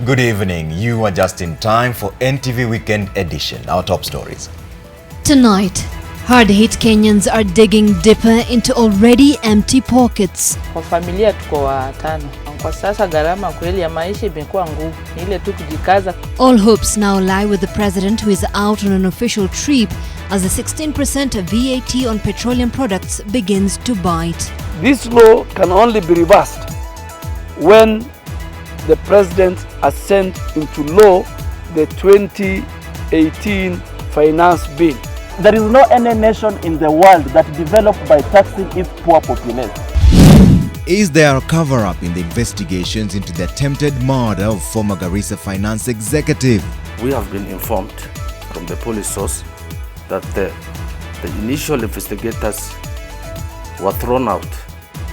Good evening. You are just in time for NTV Weekend Edition. Our top stories. Tonight, hard-hit Kenyans are digging deeper into already empty pockets. Kwa familia tuko watano. Kwa sasa gharama kweli ya maisha imekuwa ngumu. Ni ile tu kujikaza. All hopes now lie with the president, who is out on an official trip as the 16% VAT on petroleum products begins to bite. This law can only be reversed when the president has sent into law the 2018 finance bill. There is no any nation in the world that developed by taxing its poor population. Is there a cover-up in the investigations into the attempted murder of former Garissa finance executive? We have been informed from the police source that the initial investigators were thrown out.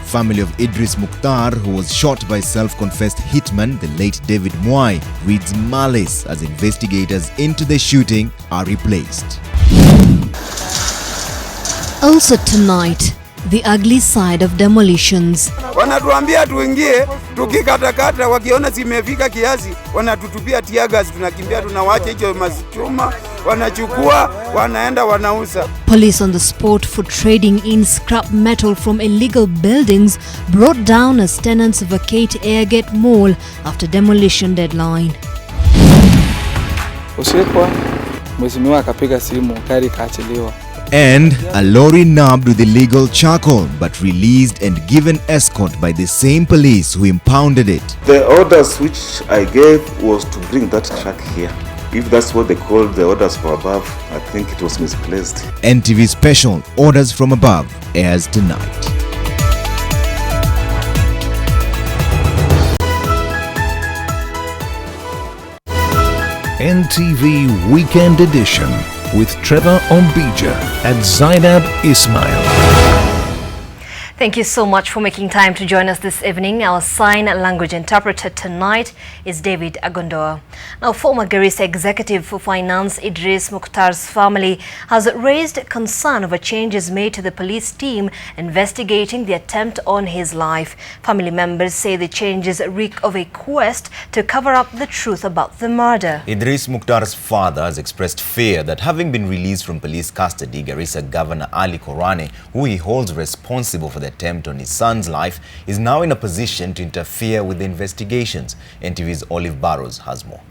Family of Idris Mukhtar, who was shot by self-confessed hitman, the late David Mwai, reads malice as investigators into the shooting are replaced. Also tonight, the ugly side of demolitions. Wanatuambia tuingie, tukikatakata, wakiona zimefika kiasi, wanatutupia tiagas, tunakimbia, tunawacha hicho masichuma, wanachukua, wanaenda wanauza. Police on the spot for trading in scrap metal from illegal buildings brought down as tenants vacate Airgate Mall after demolition deadline. Usiku mheshimiwa akapiga simu, gari kaachiliwa. And a lorry nabbed with illegal charcoal but released and given escort by the same police who impounded it. The orders which I gave was to bring that truck here. If that's what they call the orders from above, I think it was misplaced. NTV Special Orders from Above airs tonight. NTV Weekend Edition with Trevor, Ombija and Zeynab, Ismail. Thank you so much for making time to join us this evening. Our sign language interpreter tonight is David Agondoa. Now, former Garissa executive for finance Idris Mukhtar's family has raised concern over changes made to the police team investigating the attempt on his life. Family members say the changes reek of a quest to cover up the truth about the murder. Idris Mukhtar's father has expressed fear that, having been released from police custody, Garissa Governor Ali Korane, who he holds responsible for the attempt on his son's life, is now in a position to interfere with the investigations. NTV's Olive Barrows has more.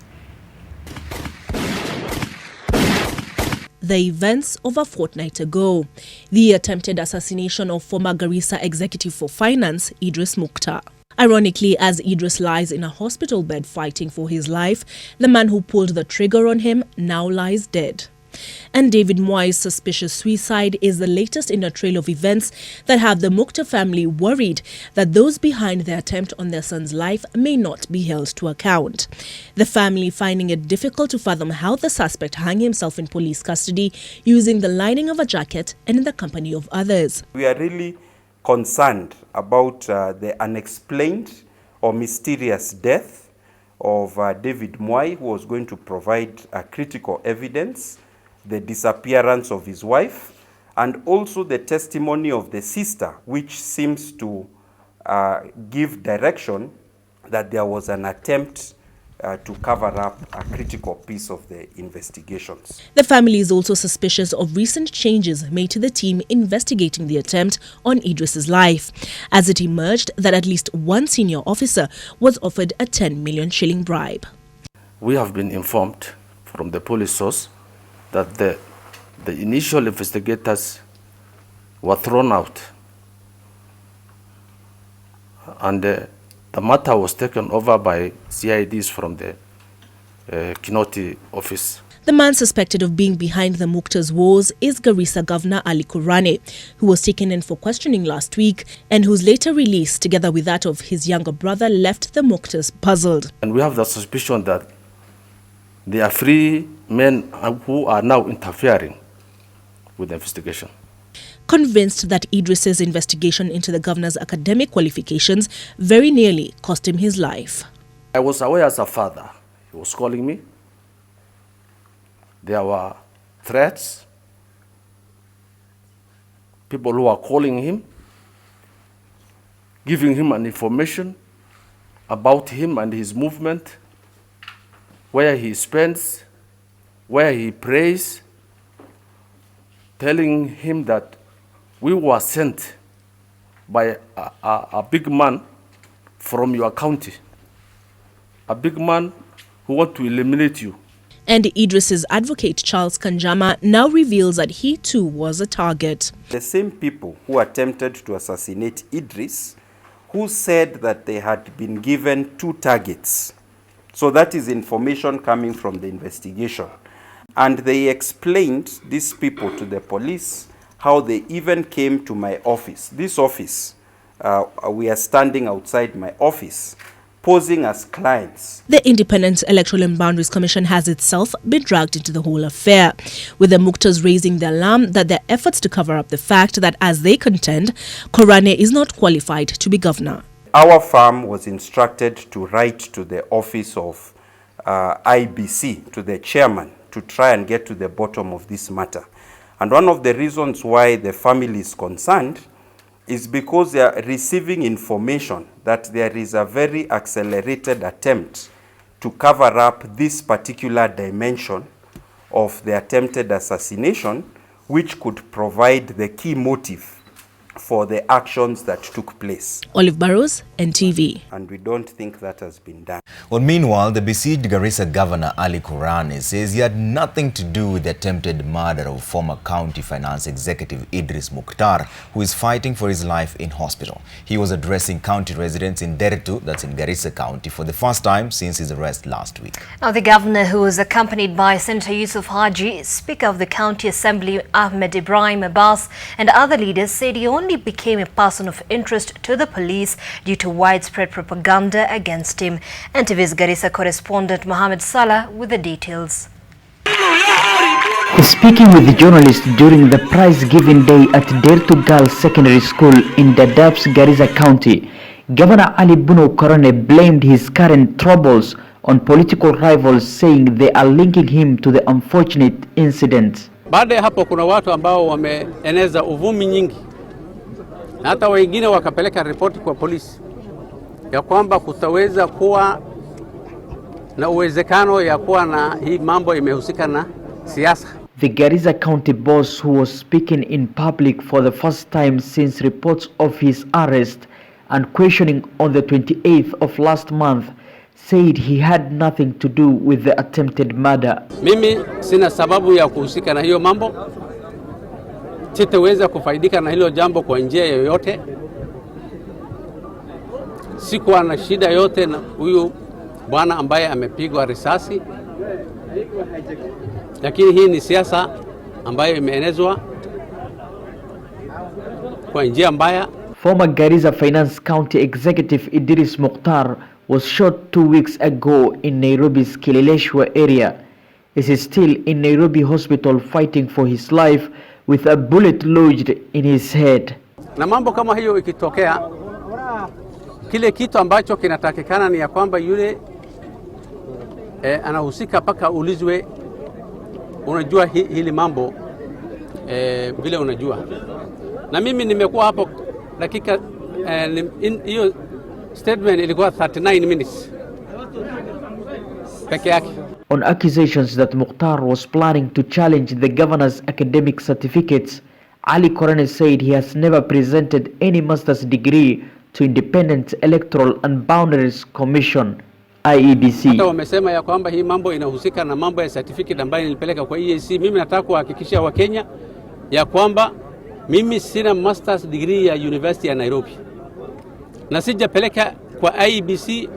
The events of a fortnight ago, the attempted assassination of former Garissa executive for finance Idris Mukhtar. Ironically, as Idris lies in a hospital bed fighting for his life, the man who pulled the trigger on him now lies dead. And David Mwai's suspicious suicide is the latest in a trail of events that have the Mukhtar family worried that those behind the attempt on their son's life may not be held to account. The family finding it difficult to fathom how the suspect hung himself in police custody using the lining of a jacket and in the company of others. We are really concerned about the unexplained or mysterious death of David Mwai, who was going to provide critical evidence, the disappearance of his wife, and also the testimony of the sister, which seems to give direction that there was an attempt to cover up a critical piece of the investigations. The family is also suspicious of recent changes made to the team investigating the attempt on Idris's life, as it emerged that at least one senior officer was offered a 10 million shilling bribe. We have been informed from the police source that the initial investigators were thrown out, and the matter was taken over by CIDs from the Kinoti office. The man suspected of being behind the Mukhtar's wars is Garissa Governor Ali Korane, who was taken in for questioning last week and whose later release, together with that of his younger brother, left the Mukhtars puzzled. And we have the suspicion that there are three men who are now interfering with the investigation. Convinced that Idris's investigation into the governor's academic qualifications very nearly cost him his life. I was aware as a father. He was calling me. There were threats. People who are calling him, giving him an information about him and his movement. where he spends, where he prays, telling him that we were sent by a big man from your county, a big man who wants to eliminate you. And Idris's advocate, Charles Kanjama, now reveals that he too was a target. The same people who attempted to assassinate Idris, who said that they had been given 2 targets. So that is information coming from the investigation. And they explained, these people, to the police, how they even came to my office. This office, we are standing outside my office, posing as clients. The Independent Electoral and Boundaries Commission has itself been dragged into the whole affair, with the Mukhtas raising the alarm that their efforts to cover up the fact that, as they contend, Korane is not qualified to be governor. Our firm was instructed to write to the office of IBC, to the chairman, to try and get to the bottom of this matter. And one of the reasons why the family is concerned is because they are receiving information that there is a very accelerated attempt to cover up this particular dimension of the attempted assassination, which could provide the key motive for the actions that took place. Olive Barrows, NTV. And we don't think that has been done. Well, meanwhile, the besieged Garissa Governor Ali Korane says he had nothing to do with the attempted murder of former County Finance Executive Idris Mukhtar, who is fighting for his life in hospital. He was addressing county residents in Dertu, that's in Garissa County, for the first time since his arrest last week. Now, the governor, who was accompanied by Senator Yusuf Haji, Speaker of the County Assembly Ahmed Ibrahim Abbas, and other leaders, said he only became a person of interest to the police due to widespread propaganda against him. NTV's Garissa correspondent Mohammed Salah with the details. Speaking with the journalists during the prize-giving day at Dertu Girls Secondary School in Dadaab's Garissa County, Governor Ali Buno Korane blamed his current troubles on political rivals, saying they are linking him to the unfortunate incident. Baada ya hapo kuna watu ambao wameeneza uvumi nyingi na hata wengine wakapeleka ripoti kwa polisi ya kwamba kutaweza kuwa na uwezekano ya kuwa na hii mambo imehusika na siasa. The Garissa County boss, who was speaking in public for the first time since reports of his arrest and questioning on the 28th of last month, said he had nothing to do with the attempted murder. Mimi sina sababu ya kuhusika na hiyo mambo. Sitaweza kufaidika na hilo jambo kwa njia yoyote. Sikuwa na shida yote na huyu bwana ambaye amepigwa risasi. Lakini hii ni siasa ambayo imeenezwa kwa njia mbaya. Former Garissa Finance County Executive Idris Mukhtar was shot 2 weeks ago in Nairobi's Kileleshwa area. He is still in Nairobi hospital fighting for his life with a bullet lodged in his head. Na mambo kama hiyo ikitokea, kile kitu ambacho kinatakikana ni ya kwamba yule anahusika paka ulizwe, unajua hili mambo vile unajua. Na mimi nimekuwa hapo dakika hiyo statement ilikuwa 39 minutes peke yake. On accusations that Mukhtar was planning to challenge the governor's academic certificates, Ali Korane said he has never presented any master's degree to Independent Electoral and Boundaries Commission, IEBC. Hata wamesema ya kwamba hii mambo inahusika na mambo ya certificate ambayo nilipeleka kwa EAC. Mimi nataka kuhakikishia Wakenya ya kwamba mimi sina master's degree ya University ya Nairobi. Na sijapeleka kwa IEBC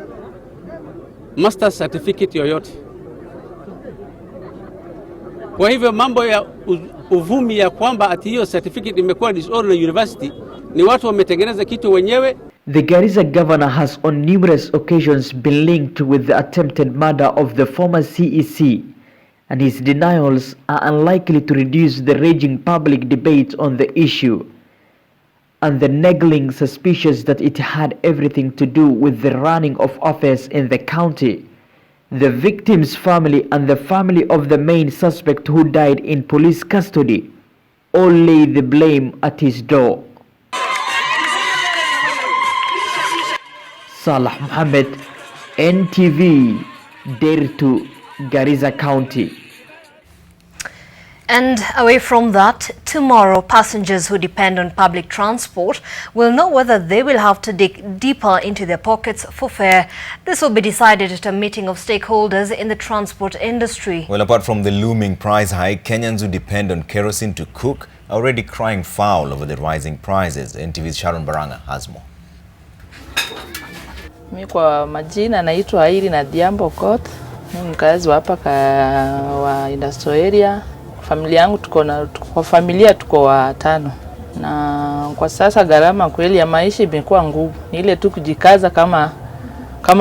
master's certificate yoyote. Kwa hivyo mambo ya uvumi ya kwamba ati hiyo certificate imekuwa disorder na university ni watu wametengeneza kitu wenyewe. The Garissa governor has on numerous occasions been linked with the attempted murder of the former CEC, and his denials are unlikely to reduce the raging public debate on the issue and the nagging suspicions that it had everything to do with the running of affairs in the county. The victim's family and the family of the main suspect who died in police custody all lay the blame at his door. Salah Mohammed, NTV, Dertu. Garissa County. And away from that, tomorrow passengers who depend on public transport will know whether they will have to dig deeper into their pockets for fare. This will be decided at a meeting of stakeholders in the transport industry. Well, apart from the looming price hike, Kenyans who depend on kerosene to cook are already crying foul over the rising prices. NTV's Sharon Baranga has more. Mimi kwa majina naitwa Airi na Diambo Kot. Mimi mkazi wa hapa wa industrial area. Familia yangu tuko watano. Na kwa sasa gharama kweli ya maisha imekuwa ngumu. Ni ile tu kujikaza kama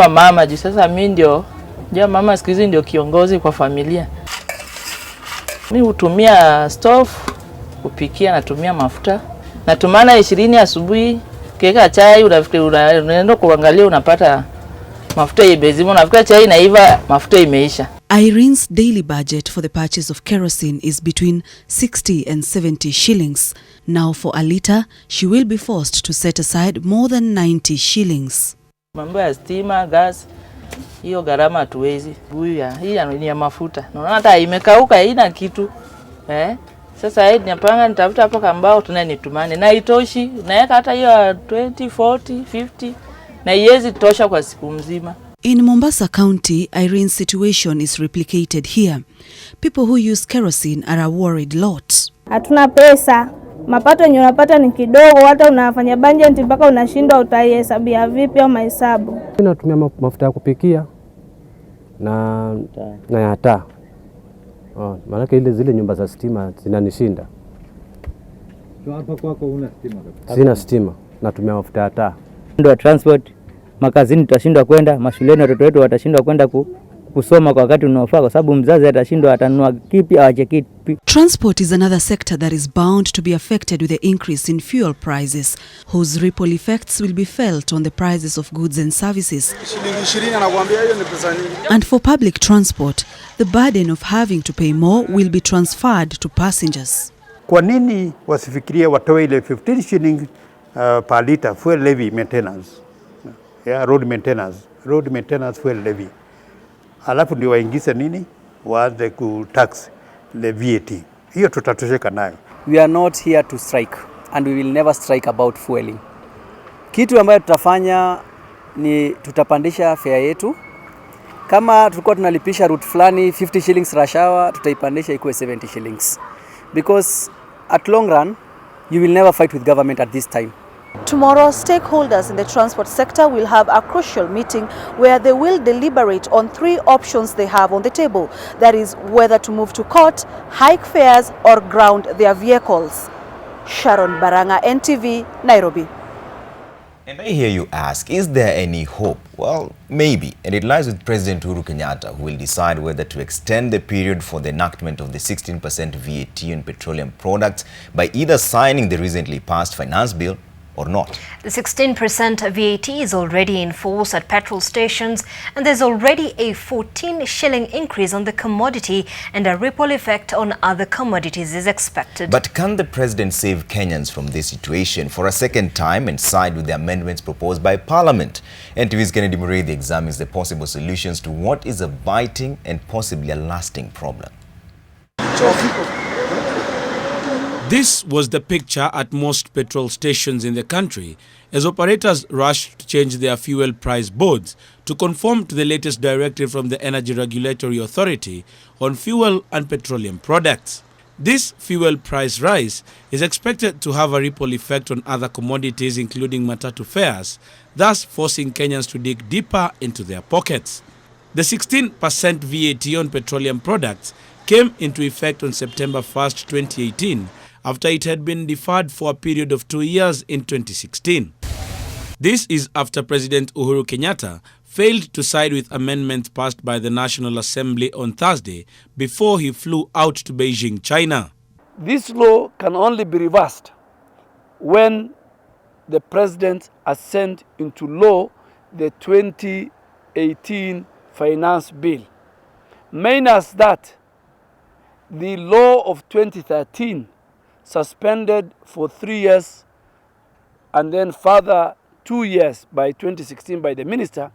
mama. Juu sasa mimi ndio mama siku hizi ndio kiongozi kwa familia. Mimi hutumia stove kupikia, natumia mafuta. Natumana 20 asubuhi. Keka chai unaenda kuangalia unapata mafuta imezima, unafikiri chai inaiva, mafuta imeisha. Irene's daily budget for the purchase of kerosene is between 60 and 70 shillings. Now for a litre, she will be forced to set aside more than 90 shillings. Mambo ya stima, gas, hiyo gharama hatuwezi. Hii ni ya mafuta. Unaona hata imekauka haina kitu. Sasa napanga nitafuta hapa kambao tunanitumane. Na itoshi, naweka hata hiyo 20, 40, 50 na iwezi tosha kwa siku mzima. In Mombasa County, Irene's situation is replicated here. People who use kerosene are a worried lot. Hatuna pesa. Mapato yenye unapata ni kidogo, hata unafanya budget mpaka unashindwa utaihesabia vipi au mahesabu. Natumia mafuta ya kupikia na ya taa. Maana zile nyumba za stima zinanishinda. So hapa kwako una stima kabisa? Sina stima, natumia mafuta ya taa. Ndio transport, makazini tutashindwa kwenda, mashuleni watoto wetu watashindwa kwenda kusoma kwa wakati unaofaa kwa sababu mzazi atashindwa atanunua kipi awache kipi. Transport is another sector that is bound to be affected with the increase in fuel prices, whose ripple effects will be felt on the prices of goods and services. And for public transport, the burden of having to pay more will be transferred to passengers. Kwa nini wasifikirie watoe ile 15 shillings per liter fuel levy maintenance? Road maintenance fuel levy. Alafu ndio waingize nini? Waanze kutax the VAT. Hiyo tutatosheka nayo. We are not here to strike and we will never strike about fueling. Kitu ambayo tutafanya ni tutapandisha fare yetu. Kama tulikuwa tunalipisha route fulani 50 shillings rush hour, tutaipandisha ikuwe 70 shillings. Because at long run, you will never fight with government at this time. Tomorrow, stakeholders in the transport sector will have a crucial meeting where they will deliberate on 3 options they have on the table. That is, whether to move to court, hike fares, or ground their vehicles. Sharon Baranga, NTV, Nairobi. And I hear you ask, is there any hope? Well, maybe, and it lies with President Uhuru Kenyatta, who will decide whether to extend the period for the enactment of the 16% VAT on petroleum products by either signing the recently passed finance bill or not. The 16% VAT is already in force at petrol stations, and there's already a 14 shilling increase on the commodity, and a ripple effect on other commodities is expected. But can the president save Kenyans from this situation for a second time and side with the amendments proposed by Parliament? NTV's Kennedy Murray examines the possible solutions to what is a biting and possibly a lasting problem. This was the picture at most petrol stations in the country as operators rushed to change their fuel price boards to conform to the latest directive from the Energy Regulatory Authority on fuel and petroleum products. This fuel price rise is expected to have a ripple effect on other commodities including matatu fares, thus forcing Kenyans to dig deeper into their pockets. The 16% VAT on petroleum products came into effect on September 1st, 2018, after it had been deferred for a period of 2 years in 2016. This is after President Uhuru Kenyatta failed to side with amendments passed by the National Assembly on Thursday before he flew out to Beijing, China. This law can only be reversed when the president has sent into law the 2018 finance bill. Minus that, the law of 2013 suspended for 3 years and then further 2 years by 2016 by the minister,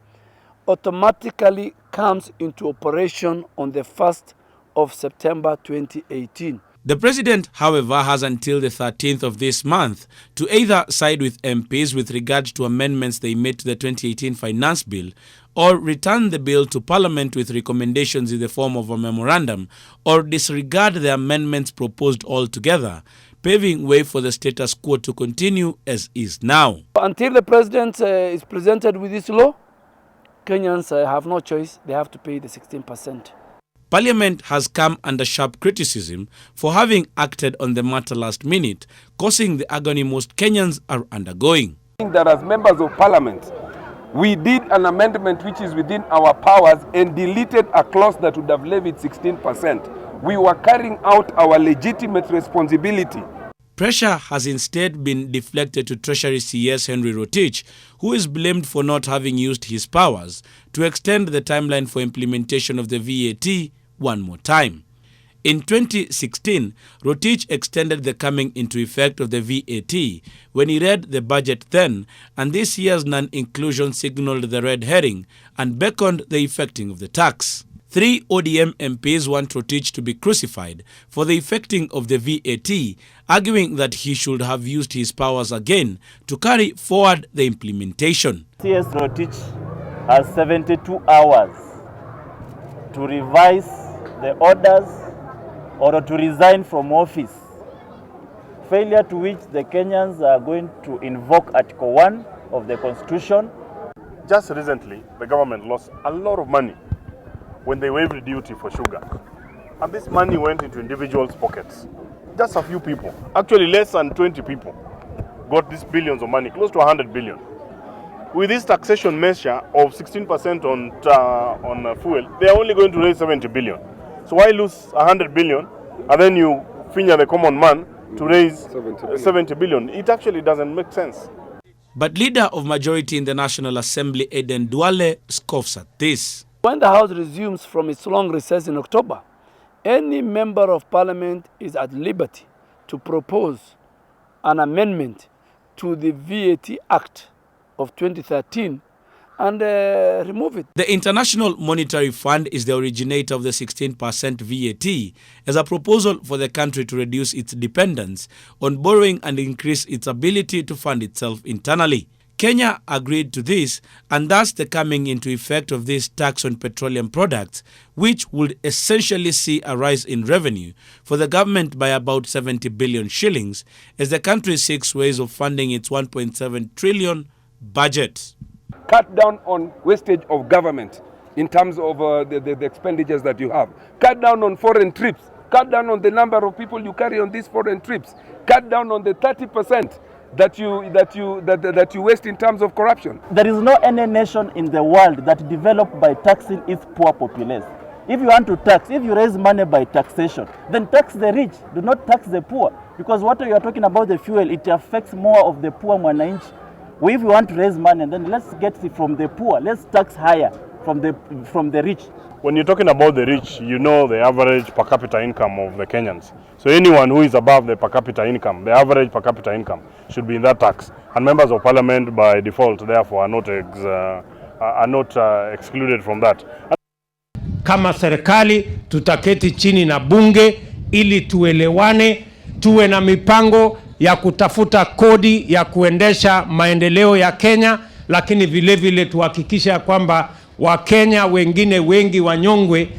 automatically comes into operation on the 1st of September 2018. The president, however, has until the 13th of this month to either side with MPs with regard to amendments they made to the 2018 finance bill, or return the bill to Parliament with recommendations in the form of a memorandum, or disregard the amendments proposed altogether, paving way for the status quo to continue as is now. Until the president is presented with this law, Kenyans have no choice. They have to pay the 16%. Parliament has come under sharp criticism for having acted on the matter last minute, causing the agony most Kenyans are undergoing. That as members of Parliament, we did an amendment which is within our powers and deleted a clause that would have levied 16%. We were carrying out our legitimate responsibility. Pressure has instead been deflected to Treasury CS Henry Rotich, who is blamed for not having used his powers to extend the timeline for implementation of the VAT one more time. In 2016, Rotich extended the coming into effect of the VAT when he read the budget then, and this year's non-inclusion signaled the red herring and beckoned the effecting of the tax. 3 ODM MPs want Rotich to be crucified for the effecting of the VAT, arguing that he should have used his powers again to carry forward the implementation. CS Rotich has 72 hours to revise the orders or to resign from office, failure to which the Kenyans are going to invoke Article 1 of the Constitution. Just recently, the government lost a lot of money when they waived duty for sugar. And this money went into individuals' pockets. Just a few people, actually less than 20 people, got these billions of money, close to 100 billion. With this taxation measure of 16% on fuel, they are only going to raise 70 billion. So why lose 100 billion and then you finger the common man to raise 70 billion? It actually doesn't make sense. But leader of majority in the National Assembly, Eden Duale, scoffs at this. When the House resumes from its long recess in October, any member of Parliament is at liberty to propose an amendment to the VAT Act of 2013 and remove it. The International Monetary Fund is the originator of the 16% VAT as a proposal for the country to reduce its dependence on borrowing and increase its ability to fund itself internally. Kenya agreed to this, and thus the coming into effect of this tax on petroleum products, which would essentially see a rise in revenue for the government by about 70 billion shillings as the country seeks ways of funding its 1.7 trillion budget. Cut down on wastage of government in terms of the expenditures that you have. Cut down on foreign trips. Cut down on the number of people you carry on these foreign trips. Cut down on the 30% that you waste in terms of corruption. There is no any nation in the world that developed by taxing its poor populace. If you want to tax, if you raise money by taxation, then tax the rich, do not tax the poor. Because what you are talking about the fuel, it affects more of the poor mwananchi. If you want to raise money, then let's get it from the poor. Let's tax higher from the rich. When you're talking about the rich, you know the average per capita income of the Kenyans. So anyone who is above the per capita income, the average per capita income, should be in that tax. And members of parliament by default, therefore, are not excluded from that. Kama serikali tutaketi chini na bunge ili tuelewane, tuwe na mipango ya kutafuta kodi ya kuendesha maendeleo ya Kenya, lakini vile vile tuhakikisha kwamba Wakenya wengine wengi wanyonge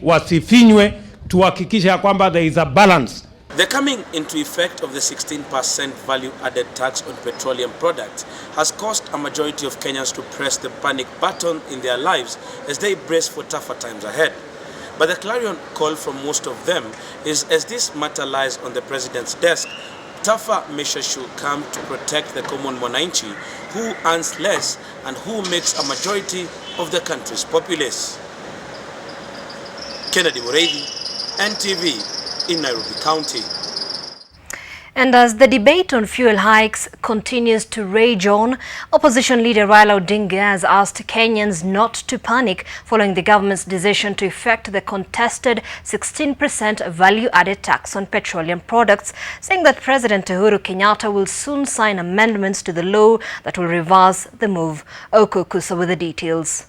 wasifinywe, tuhakikisha kwamba there is a balance. The coming into effect of the 16% value-added tax on petroleum products has caused a majority of Kenyans to press the panic button in their lives as they brace for tougher times ahead. But the clarion call from most of them is, as this matter lies on the president's desk, tougher measures should come to protect the common mwananchi who earns less and who makes a majority of the country's populace. Kennedy Moreithi, NTV, in Nairobi County. And as the debate on fuel hikes continues to rage on, opposition leader Raila Odinga has asked Kenyans not to panic following the government's decision to effect the contested 16% value-added tax on petroleum products, saying that President Uhuru Kenyatta will soon sign amendments to the law that will reverse the move. Oko Kusa with the details.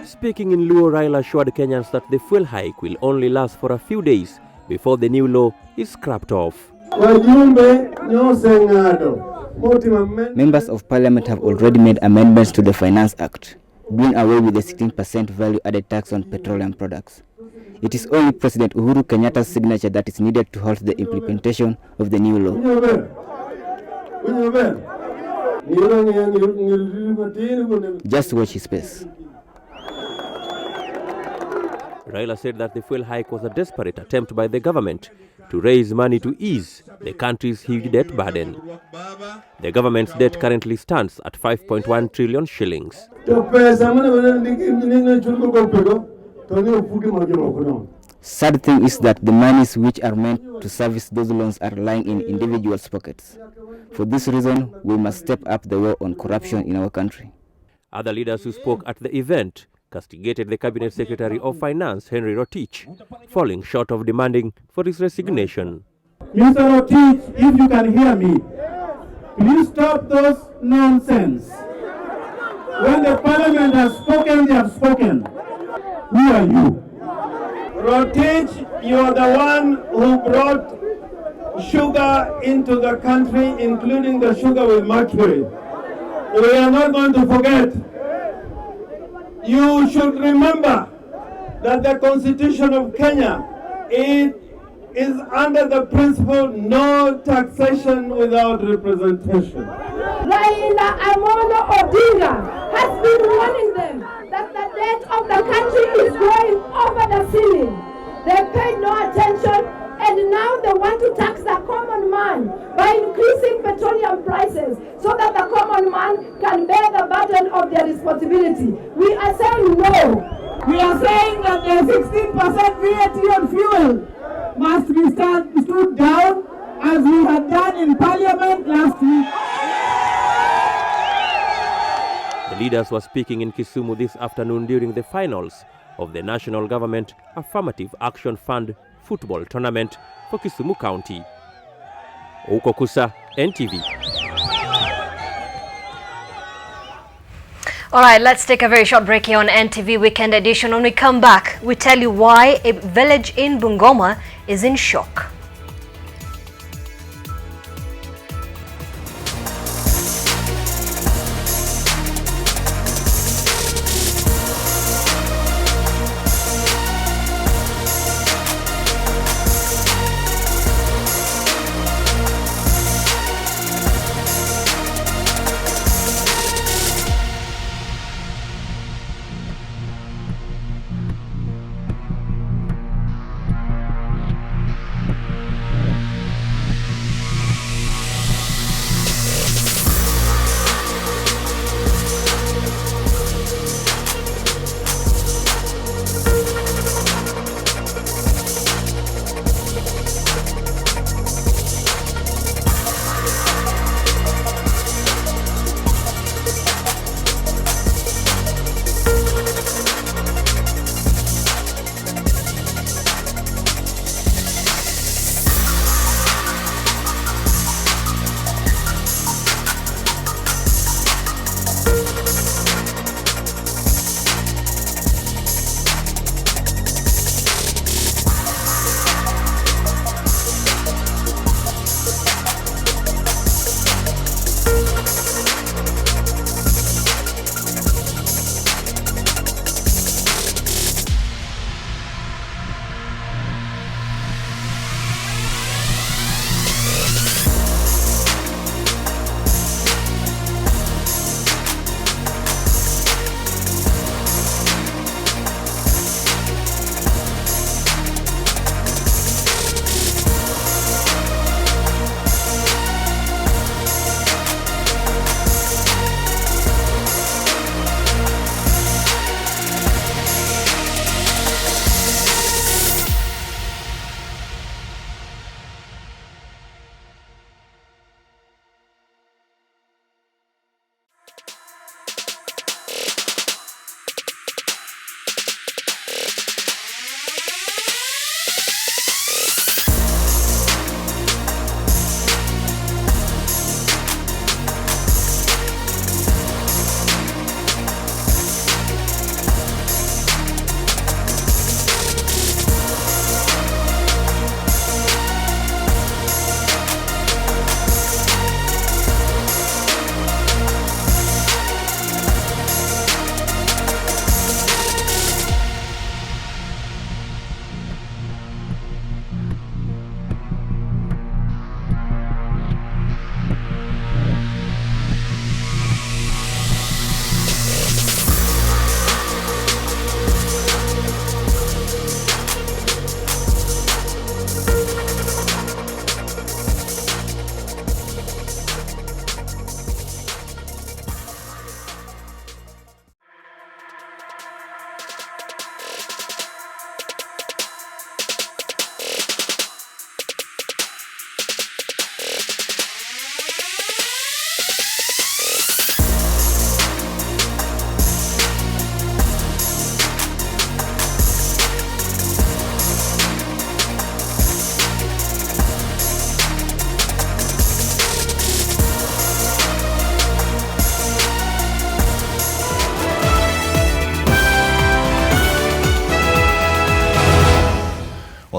Speaking in Luo, Raila assured Kenyans that the fuel hike will only last for a few days before the new law is scrapped off. Members of Parliament have already made amendments to the Finance Act, doing away with the 16% value-added tax on petroleum products. It is only President Uhuru Kenyatta's signature that is needed to halt the implementation of the new law. Just watch his space. Raila said that the fuel hike was a desperate attempt by the government to raise money to ease the country's huge debt burden. The government's debt currently stands at 5.1 trillion shillings. Sad thing is that the monies which are meant to service those loans are lying in individuals' pockets. For this reason, we must step up the war on corruption in our country. Other leaders who spoke at the event castigated the Cabinet Secretary of Finance, Henry Rotich, falling short of demanding for his resignation. Mr. Rotich, if you can hear me, please stop those nonsense. When the Parliament has spoken, they have spoken. Who are you? Rotich, you are the one who brought sugar into the country, including the sugar with mercury. We are not going to forget. You should remember that the Constitution of Kenya is under the principle no taxation without representation. Raila Amolo Odinga has been warning them that the debt of the country is going over the ceiling. They paid no attention, and now they want to tax the common man by increasing petroleum prices so that the common man can bear the burden of their responsibility. We are saying no. We are saying that the 16% VAT on fuel must be stood down as we had done in Parliament last week. The leaders were speaking in Kisumu this afternoon during the finals of the National Government Affirmative Action Fund football tournament for Kisumu County. Oko Kusa, NTV. All right, let's take a very short break here on NTV Weekend Edition. When we come back, we tell you why a village in Bungoma is in shock.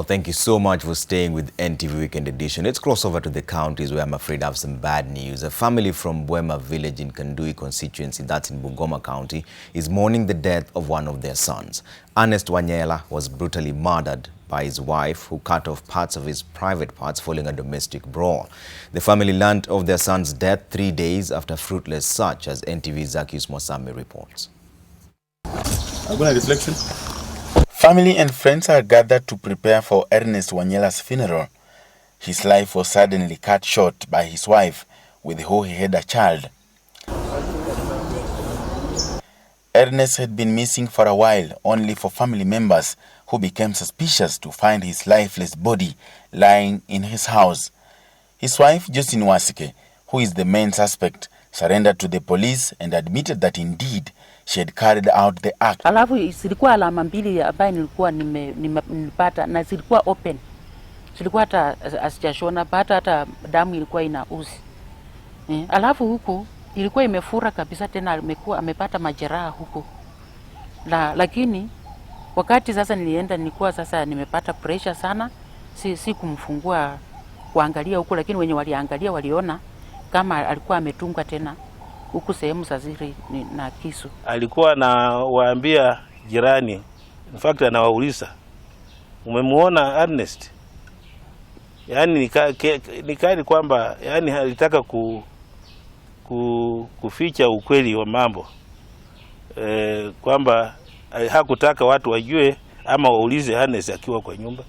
Well, thank you so much for staying with NTV Weekend Edition. Let's cross over to the counties where I'm afraid I have some bad news. A family from Bwema village in Kandui constituency, that's in Bungoma County, is mourning the death of one of their sons. Ernest Wanyela was brutally murdered by his wife, who cut off parts of his private parts following a domestic brawl. The family learned of their son's death 3 days after fruitless search, as NTV's Zakius Mosame reports. Reflection. Family and friends are gathered to prepare for Ernest Wanyela's funeral. His life was suddenly cut short by his wife, with whom he had a child. Ernest had been missing for a while, only for family members who became suspicious to find his lifeless body lying in his house. His wife, Josephine Wasike, who is the main suspect, surrendered to the police and admitted that indeed she had carried out the act. Alafu zilikuwa alama mbili ambaye nilikuwa nimepata na zilikuwa open. Zilikuwa hata asijashona, hata damu ilikuwa inauzi. Alafu huku ilikuwa imefura kabisa, tena amepata majeraha huko. Lakini wakati sasa nilienda nilikuwa sasa nimepata pressure sana, si kumfungua kuangalia huko, lakini wenye waliangalia waliona kama alikuwa ametungwa tena huku sehemu za zile na kisu. Alikuwa anawaambia jirani, in fact anawauliza, umemuona Ernest? Yani nikali kwamba yani alitaka kuficha ukweli wa mambo, kwamba hakutaka watu wajue ama waulize Ernest akiwa kwa nyumba.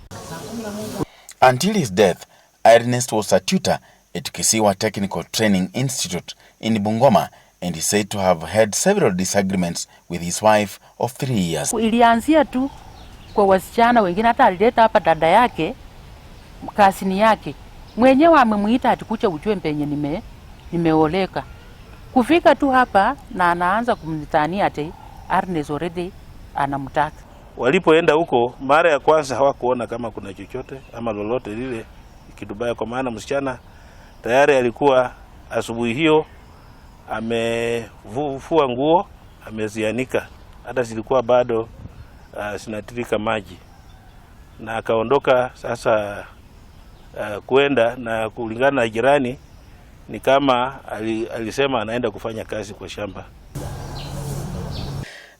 Until his death, Ernest was a tutor at Kisiwa Technical Training Institute in Bungoma, and is said to have had several disagreements with his wife of 3 years. Ilianzia tu kwa wasichana wengine, hata alileta hapa dada yake kasini yake mwenyewe amemuita atikucha ujue mpenye nimeoleka. Kufika tu hapa na anaanza kumnitania ati Ernest already anamtaka. Walipoenda huko mara ya kwanza hawakuona kama kuna chochote ama lolote lile kitu baya, kwa maana msichana tayari alikuwa asubuhi hiyo amefua nguo, amezianika, hata zilikuwa bado zinatirika maji, na akaondoka sasa kuenda, na kulingana na jirani ni kama alisema anaenda kufanya kazi kwa shamba.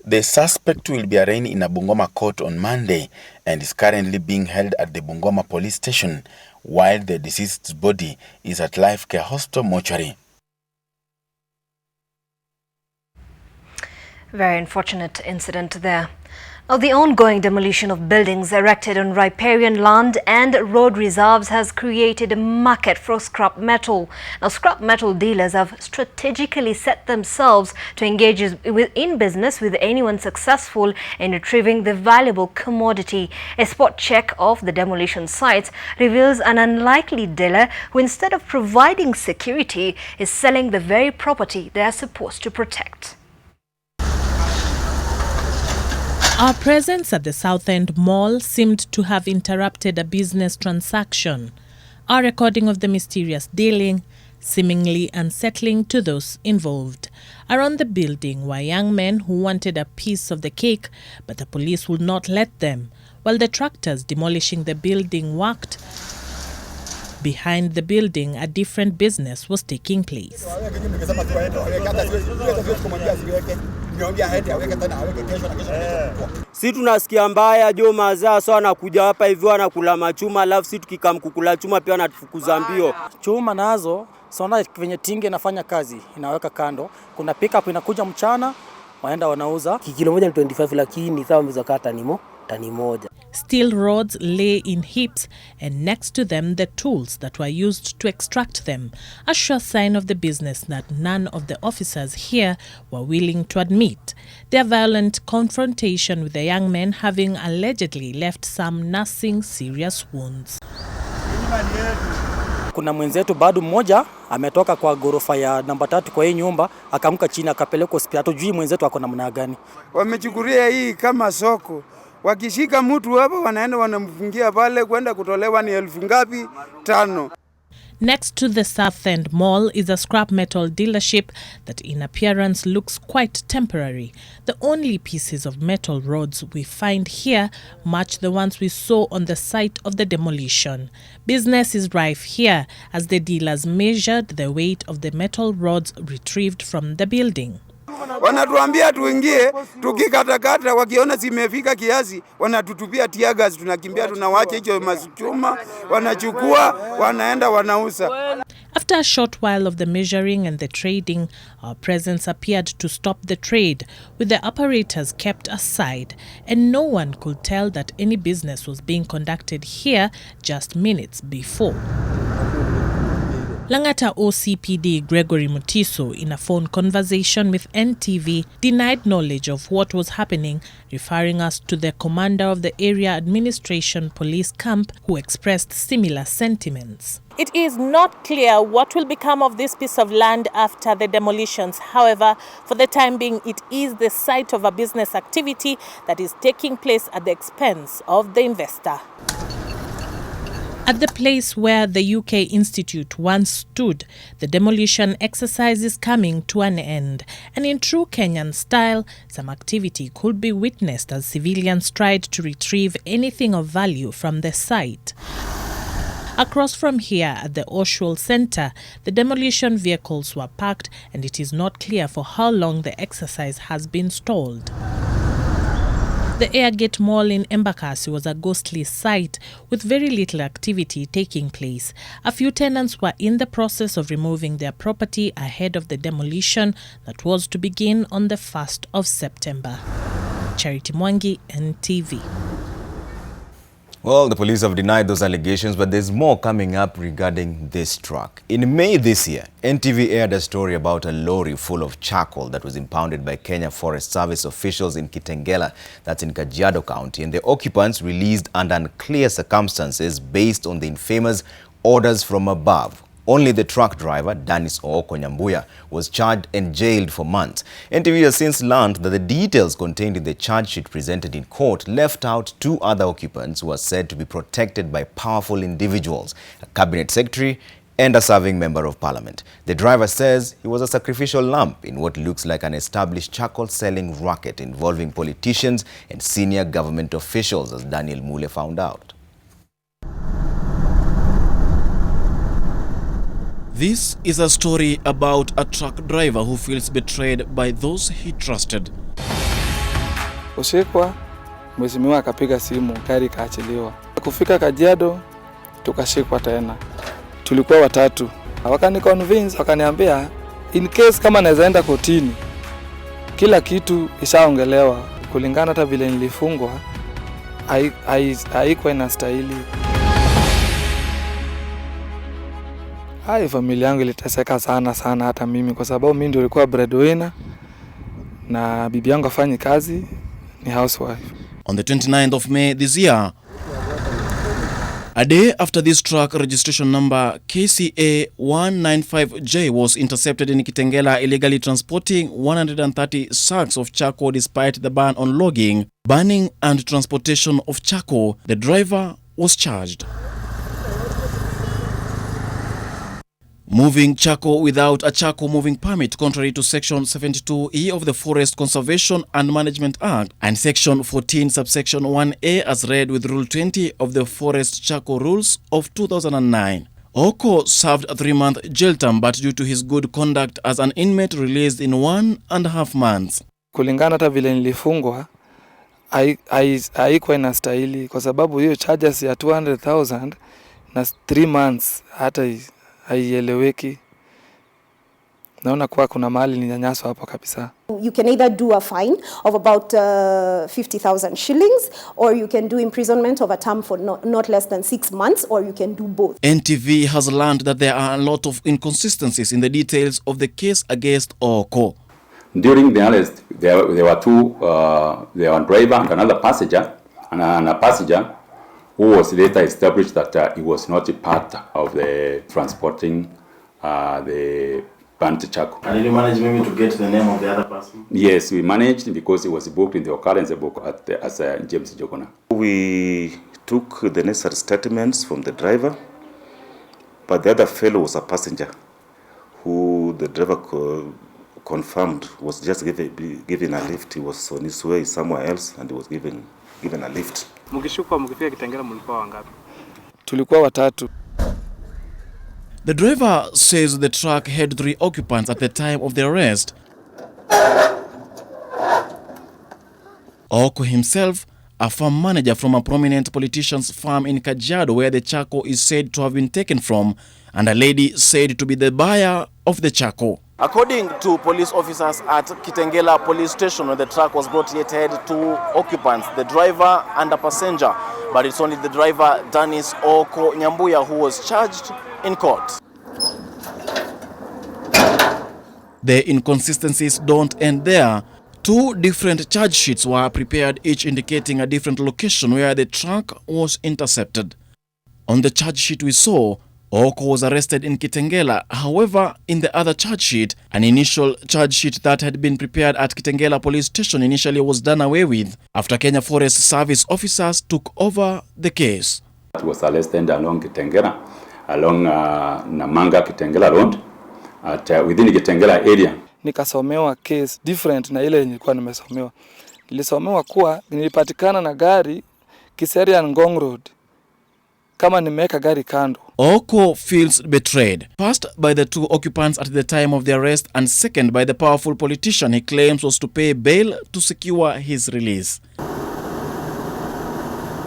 The suspect will be arraigned in a Bungoma court on Monday and is currently being held at the Bungoma police station, while the deceased's body is at Life Care Hospital mortuary. Very unfortunate incident there. Now, the ongoing demolition of buildings erected on riparian land and road reserves has created a market for scrap metal. Now, scrap metal dealers have strategically set themselves to engage in business with anyone successful in retrieving the valuable commodity. A spot check of the demolition sites reveals an unlikely dealer who, instead of providing security, is selling the very property they are supposed to protect. Our presence at the South End Mall seemed to have interrupted a business transaction. Our recording of the mysterious dealing seemingly unsettling to those involved. Around the building were young men who wanted a piece of the cake, but the police would not let them, while the tractors demolishing the building worked. Behind the building, a different business was taking place. Si tunasikia mbaya jo mazaa so anakuja hapa hivyo anakula machuma, alafu si tukikamkukula chuma pia anatufukuza mbio. Chuma nazo saona kwenye tinge inafanya kazi, inaweka kando. Kuna pickup inakuja mchana, waenda wanauza. Kilo moja ni 25, lakini sawa mzakata tani moja. Steel rods lay in heaps, and next to them the tools that were used to extract them, a sure sign of the business that none of the officers here were willing to admit. Their violent confrontation with the young men having allegedly left some nursing serious wounds. Kuna mwenzetu bado mmoja ametoka kwa gorofa ya namba 3 kwa hii nyumba, akamka chini akapeleka hospitali. Tujui mwenzetu ako namna gani. Wamechukulia hii kama soko. Wakishika mtu hapa wanaenda wanamfungia pale, kwenda kutolewa ni 1000 ngapi? 5. Next to the South End Mall is a scrap metal dealership that in appearance looks quite temporary. The only pieces of metal rods we find here match the ones we saw on the site of the demolition. Business is rife here as the dealers measured the weight of the metal rods retrieved from the building. Wanatuambia tuingie, tukikatakata wakiona zimefika kiasi, wanatutupia tiagas, tunakimbia tunawacha hicho machuma, wanachukua, wanaenda wanauza. After a short while of the measuring and the trading, our presence appeared to stop the trade, with the operators kept aside, and no one could tell that any business was being conducted here just minutes before. Langata OCPD Gregory Mutiso, in a phone conversation with NTV, denied knowledge of what was happening, referring us to the commander of the Area Administration Police Camp, who expressed similar sentiments. It is not clear what will become of this piece of land after the demolitions. However, for the time being, it is the site of a business activity that is taking place at the expense of the investor. At the place where the UK Institute once stood, the demolition exercise is coming to an end. And in true Kenyan style, some activity could be witnessed as civilians tried to retrieve anything of value from the site. Across from here at the Oshual Center, the demolition vehicles were parked, and it is not clear for how long the exercise has been stalled. The Airgate Mall in Embakasi was a ghostly site with very little activity taking place. A few tenants were in the process of removing their property ahead of the demolition that was to begin on the 1st of September. Charity Mwangi, NTV. Well, the police have denied those allegations, but there's more coming up regarding this truck. In May this year, NTV aired a story about a lorry full of charcoal that was impounded by Kenya Forest Service officials in Kitengela, that's in Kajiado County, and the occupants released under unclear circumstances based on the infamous orders from above. Only the truck driver, Dennis Ooko Nyambuya, was charged and jailed for months. NTV has since learned that the details contained in the charge sheet presented in court left out two other occupants who are said to be protected by powerful individuals, a cabinet secretary and a serving member of parliament. The driver says he was a sacrificial lamb in what looks like an established charcoal selling racket involving politicians and senior government officials, as Daniel Mule found out. This is a story about a truck driver who feels betrayed by those he trusted. Ushikwa, mheshimiwa akapiga simu, gari kaachiliwa. Kufika Kajiado, tukashikwa tena. Tulikuwa watatu. Wakani convince, wakaniambia in case kama naweza enda kotini, kila kitu ishaongelewa. Kulingana hata vile nilifungwa, haikuwa inastahili. Familia yangu iliteseka sana hata mimi, kwa sababu mimi ndio nilikuwa breadwinner na bibi yangu afanye kazi, ni housewife. On the 29th of May this year, a day after this truck registration number KCA 195J was intercepted in Kitengela, illegally transporting 130 sacks of charcoal despite the ban on logging, burning and transportation of charcoal, the driver was charged. Moving charcoal without a charcoal moving permit, contrary to Section 72E of the Forest Conservation and Management Act and Section 14 subsection 1A as read with Rule 20 of the Forest Charcoal Rules of 2009. Oko served a 3-month jail term, but due to his good conduct as an inmate, released in 1.5 months. Kulingana hata vile nilifungwa, haikuwa inastahili kwa sababu hiyo charges ya 200,000 na 3 months hata haieleweki. Naona kuwa kuna mahali ni nyanyaso hapo kabisa. You can either do a fine of about 50,000 shillings, or you can do imprisonment of a term for not less than 6 months, or you can do both. NTV has learned that there are a lot of inconsistencies in the details of the case against Oko. During the arrest, there were two, there were a driver and another passenger, and a passenger who was later established that he was not a part of the transporting the burnt charcoal. And did you manage maybe to get the name of the other person? Yes, we managed because he was booked in the occurrence book as James Jogona. We took the necessary statements from the driver But the other fellow was a passenger who the driver confirmed was just given a lift. He was on his way somewhere else and he was given a lift. Mkifika Kitengela mlikuwa wangapi? Tulikuwa watatu. The driver says the truck had 3 occupants at the time of the arrest. Oko himself, a farm manager from a prominent politician's farm in Kajiado where the charcoal is said to have been taken from, and a lady said to be the buyer of the charcoal. According to police officers at Kitengela police station, when the truck was brought, it had 2 occupants, the driver and a passenger. But it's only the driver, Dennis Oko Nyambuya, who was charged in court. The inconsistencies don't end there. 2 different charge sheets were prepared, each indicating a different location where the truck was intercepted. On the charge sheet we saw, Oko was arrested in Kitengela. However, in the other charge sheet, an initial charge sheet that had been prepared at Kitengela police station initially was done away with after Kenya Forest Service officers took over the case. He was arrested along Kitengela, along Namanga Kitengela Road, within Kitengela area. Nikasomewa case different na ile nilikuwa nimesomewa. Nilisomewa kuwa nilipatikana na gari Kiseria Ngong Road kama nimeweka gari kando. Oko feels betrayed, first by the 2 occupants at the time of the arrest, and second by the powerful politician he claims was to pay bail to secure his release.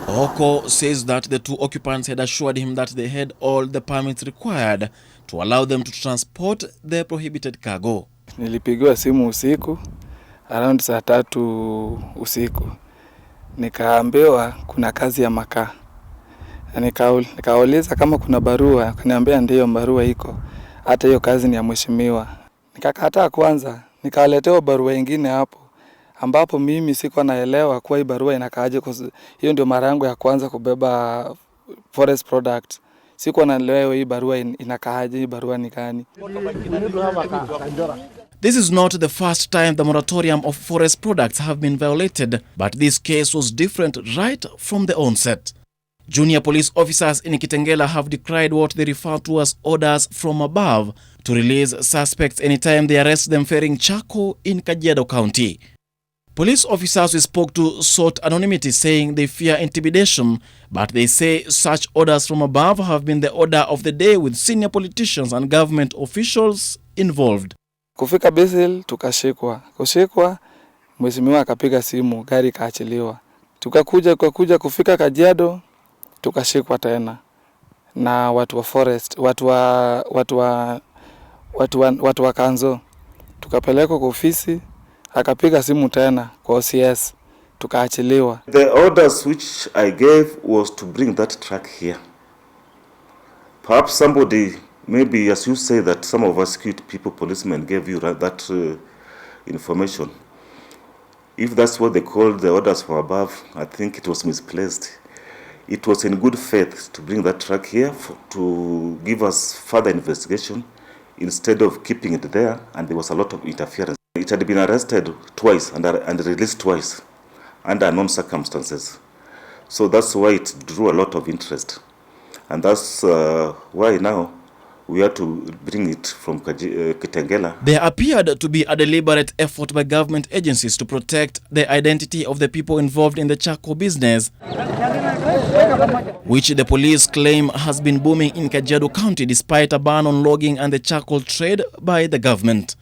Oko says that the 2 occupants had assured him that they had all the permits required to allow them to transport the prohibited cargo. Nilipigiwa simu usiku around saa 3 usiku. Nikaambiwa kuna kazi ya makaa. Nikauliza kama kuna barua, akaniambia ndio barua iko. Hata hiyo kazi ni ya mheshimiwa. Nikakataa kwanza, nikaletewa barua nyingine hapo ambapo mimi siko naelewa kwa hii barua inakaaje, kwa hiyo ndio mara yangu ya kwanza kubeba forest product. Siko naelewa hii barua inakaaje, hii barua ni gani. This is not the first time the moratorium of forest products have been violated, but this case was different right from the onset. Junior police officers in Kitengela have decried what they refer to as orders from above to release suspects anytime they arrest them ferrying charcoal in Kajiado County. Police officers we spoke to sought anonymity, saying they fear intimidation, but they say such orders from above have been the order of the day with senior politicians and government officials involved. Kufika Basil tukashikwa. Kushikwa, mheshimiwa akapiga simu, gari kaachiliwa. Tukakuja kufika Kajiado tukashikwa tena na watu wa forest, watu wa kanzo. Tukapelekwa kwa ofisi, akapiga simu tena kwa OCS, tukaachiliwa. The orders which I gave was to bring that truck here. Perhaps somebody, maybe as you say that some of us cute people, policemen gave you that information. If that's what they called the orders from above, I think it was misplaced. It was in good faith to bring that truck here to give us further investigation instead of keeping it there, and there was a lot of interference. It had been arrested twice and released twice under unknown circumstances. So that's why it drew a lot of interest. And that's why now we had to bring it from Kitengela. There appeared to be a deliberate effort by government agencies to protect the identity of the people involved in the charcoal business, which the police claim has been booming in Kajiado County despite a ban on logging and the charcoal trade by the government.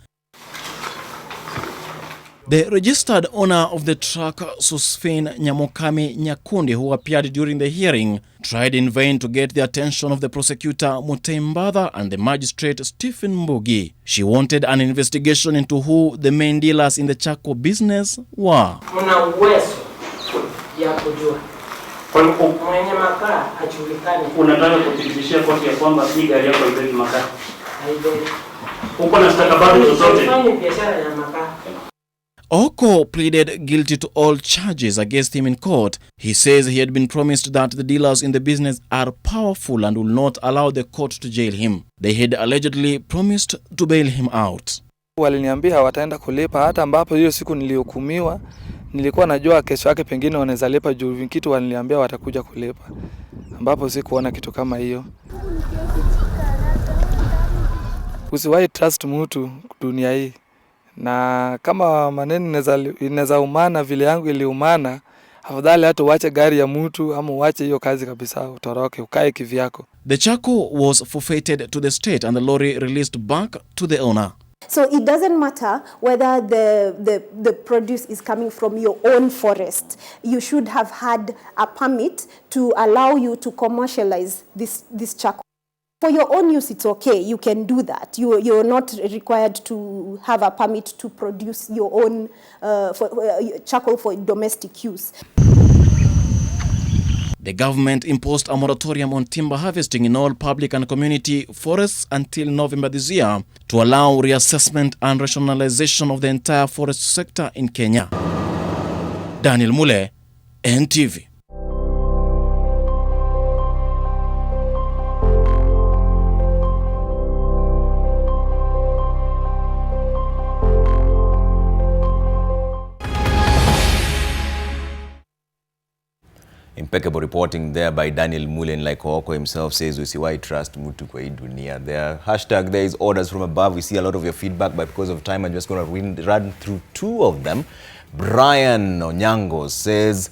The registered owner of the truck, Susfin Nyamokami Nyakundi, who appeared during the hearing, tried in vain to get the attention of the prosecutor Mutembadha and the magistrate Stephen Mbugi. She wanted an investigation into who the main dealers in the charcoal business were. Una uwezo ya kujua. Mwenye makaa ajulikane. Unataka kuthibitishia koti ya kwamba hii gari yako haibeba makaa? Haibeba. Uko na stakabadhi zozote? Unafanya biashara ya makaa. Oko pleaded guilty to all charges against him in court. He says he had been promised that the dealers in the business are powerful and will not allow the court to jail him. They had allegedly promised to bail him out. Waliniambia wataenda kulipa, hata ambapo hiyo siku nilihukumiwa nilikuwa najua kesho yake pengine wanaweza lipa juu kitu waliniambia watakuja kulipa, ambapo sikuona kitu kama hiyo. Usiwahi trust mtu dunia hii, na kama maneno inaweza umana vile yangu iliumana, afadhali hata uache gari ya mtu ama uache hiyo kazi kabisa, utoroke ukae kivyako. The charcoal was forfeited to the state and the lorry released back to the owner. So it doesn't matter whether the produce is coming from your own forest. You should have had a permit to allow you to commercialize this charcoal. For your own use, it's okay. You can do that. You're not required to have a permit to produce your own charcoal for domestic use. The government imposed a moratorium on timber harvesting in all public and community forests until November this year to allow reassessment and rationalization of the entire forest sector in Kenya. Daniel Mule, NTV. Impeccable reporting there by Daniel Mullen. Like Ooko himself says, we see why trust mutu kwa hii dunia. There hashtag there is orders from above. We see a lot of your feedback, but because of time, I'm just going to run through two of them. Brian Onyango says,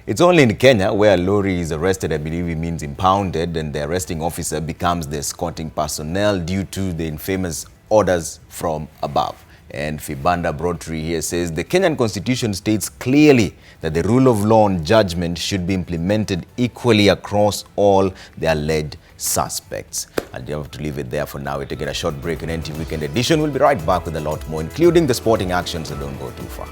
it's only in Kenya where a lorry is arrested, I believe he means impounded, and the arresting officer becomes the escorting personnel due to the infamous orders from above. And Fibanda Broadtree here says, the Kenyan Constitution states clearly that the rule of law and judgment should be implemented equally across all the alleged suspects. And you have to leave it there for now. We're taking a short break in NTV Weekend Edition. We'll be right back with a lot more, including the sporting action, so don't go too far.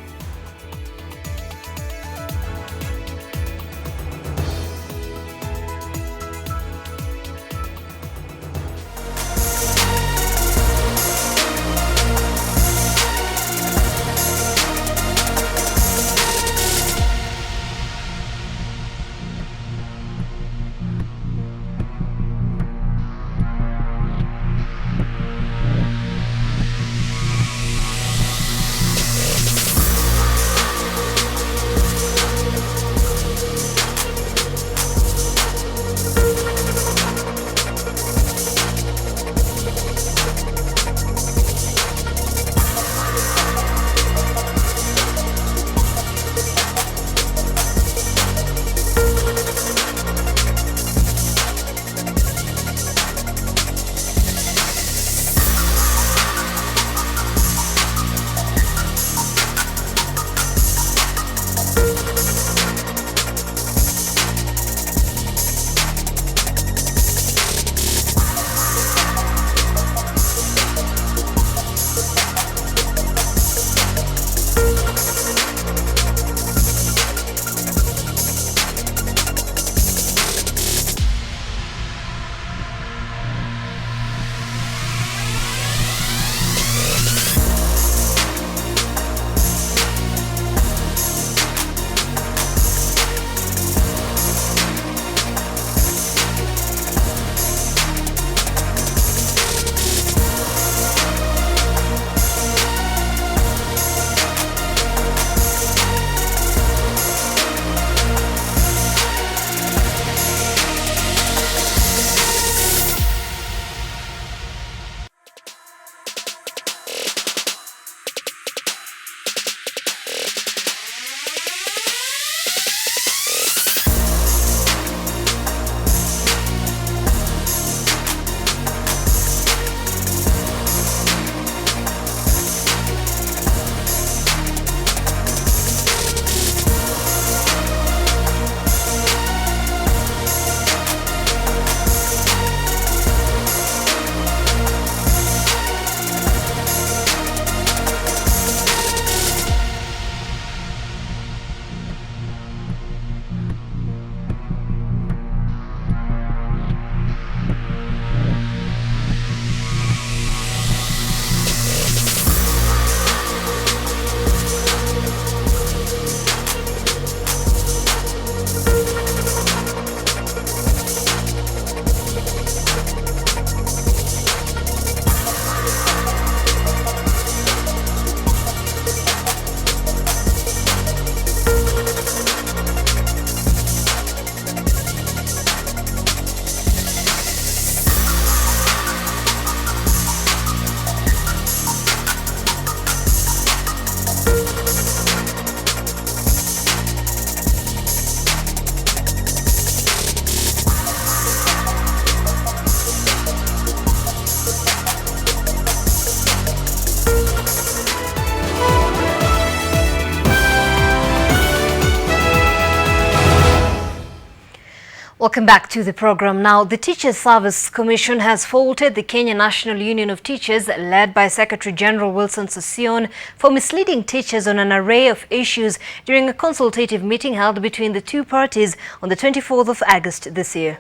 Welcome back to the program. Now, the Teachers Service Commission has faulted the Kenya National Union of Teachers, led by Secretary General Wilson Sossion, for misleading teachers on an array of issues during a consultative meeting held between the two parties on the 24th of August this year.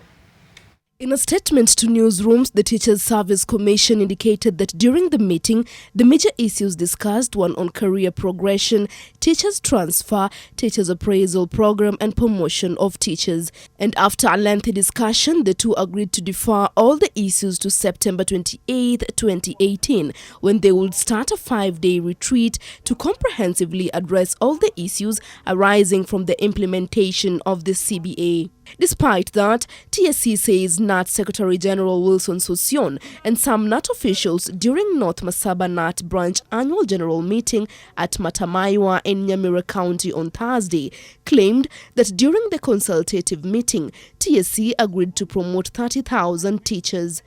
In a statement to newsrooms, the Teachers Service Commission indicated that during the meeting, the major issues discussed were on career progression, teachers transfer, teachers appraisal program and promotion of teachers. And after a lengthy discussion, the two agreed to defer all the issues to September 28, 2018, when they would start a 5-day retreat to comprehensively address all the issues arising from the implementation of the CBA. Despite that, TSC says NAT Secretary General Wilson Sossion and some NAT officials during North Masaba NAT branch annual general meeting at Matamaiwa in Nyamira County on Thursday claimed that during the consultative meeting, TSC agreed to promote 30,000 teachers.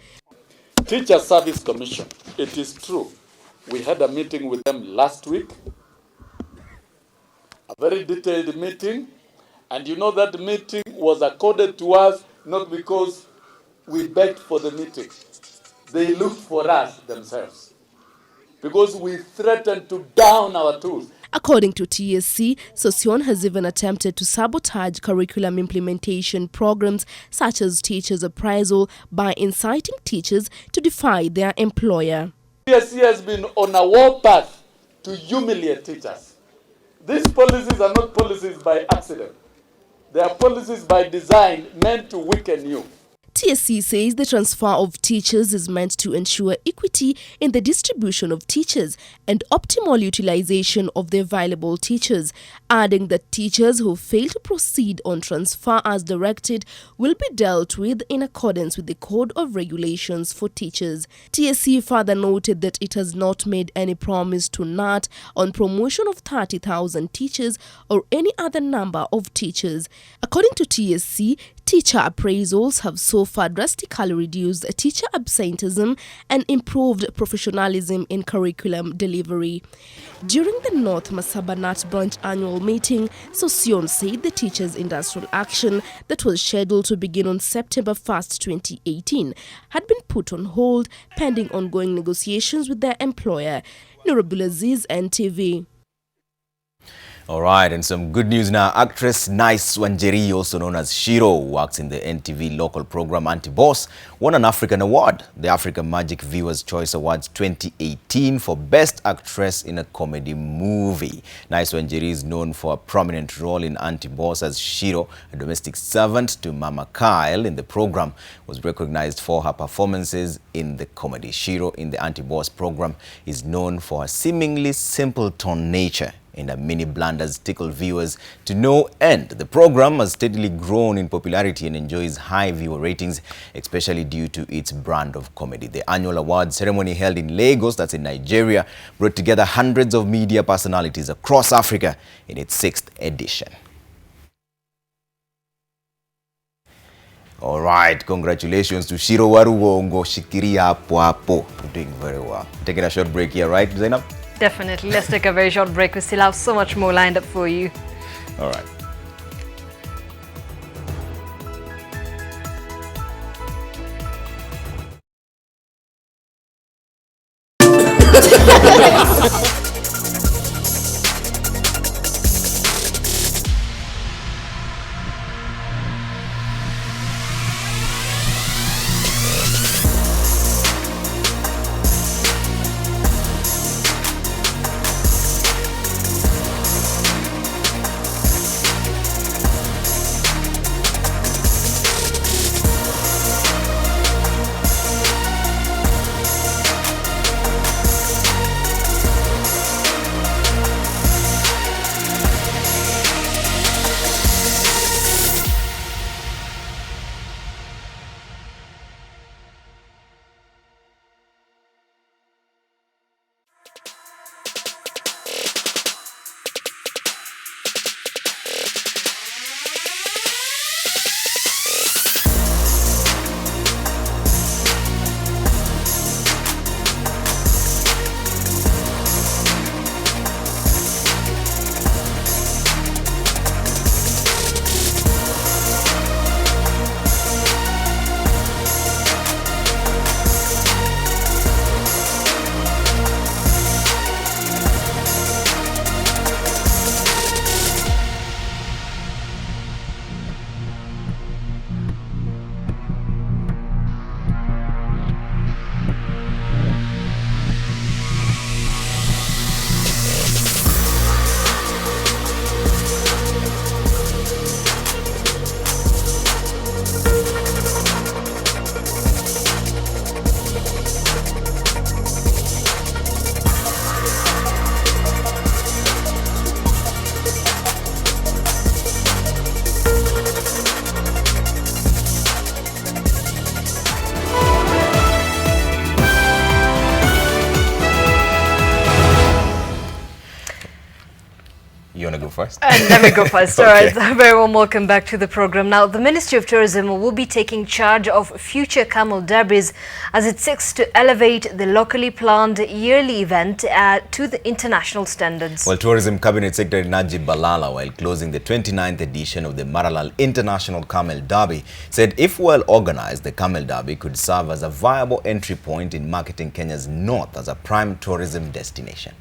Teacher Service Commission, it is true. We had a meeting with them last week, a very detailed meeting. And you know that meeting was accorded to us not because we begged for the meeting. They looked for us themselves because we threatened to down our tools. According to TSC, Sossion has even attempted to sabotage curriculum implementation programs such as teachers' appraisal by inciting teachers to defy their employer. TSC has been on a war path to humiliate teachers. These policies are not policies by accident. They are policies by design meant to weaken you. TSC says the transfer of teachers is meant to ensure equity in the distribution of teachers and optimal utilization of the available teachers, adding that teachers who fail to proceed on transfer as directed will be dealt with in accordance with the Code of Regulations for Teachers. TSC further noted that it has not made any promise to NAT on promotion of 30,000 teachers or any other number of teachers. According to TSC, teacher appraisals have so far drastically reduced teacher absenteeism and improved professionalism in curriculum delivery. During the North Masaba NAT branch annual meeting, Sossion said the teachers' industrial action that was scheduled to begin on September 1st, 2018 had been put on hold pending ongoing negotiations with their employer. Nurabulaziz, NTV. All right, and some good news now. Actress Nice Wanjeri, also known as Shiro, who works in the NTV local program Anti-Boss, won an African award, the African Magic Viewers' Choice Awards 2018 for Best Actress in a Comedy Movie. Nice Wanjeri is known for a prominent role in Anti-Boss as Shiro, a domestic servant to Mama Kyle in the program, was recognized for her performances in the comedy. Shiro in the Anti-Boss program is known for her seemingly simple-tone nature and her mini blunders tickle viewers to no end. The program has steadily grown in popularity and enjoys high viewer ratings, especially due to its brand of comedy. The annual award ceremony held in Lagos, that's in Nigeria, brought together hundreds of media personalities across Africa in its 6th edition. All right, congratulations to Shiro Waruwongo Shikiria Hapo. You're doing very well. Taking a short break here, right, Zeynab? Definitely. Let's take a very short break. We still have so much more lined up for you. All right. You want to go first? Let me go first. Okay. All right. Very warm welcome back to the program. Now, the Ministry of Tourism will be taking charge of future camel derbies as it seeks to elevate the locally planned yearly event to the international standards. Well, Tourism Cabinet Secretary Najib Balala, while closing the 29th edition of the Maralal International Camel Derby, said if well organized, the Camel Derby could serve as a viable entry point in marketing Kenya's north as a prime tourism destination.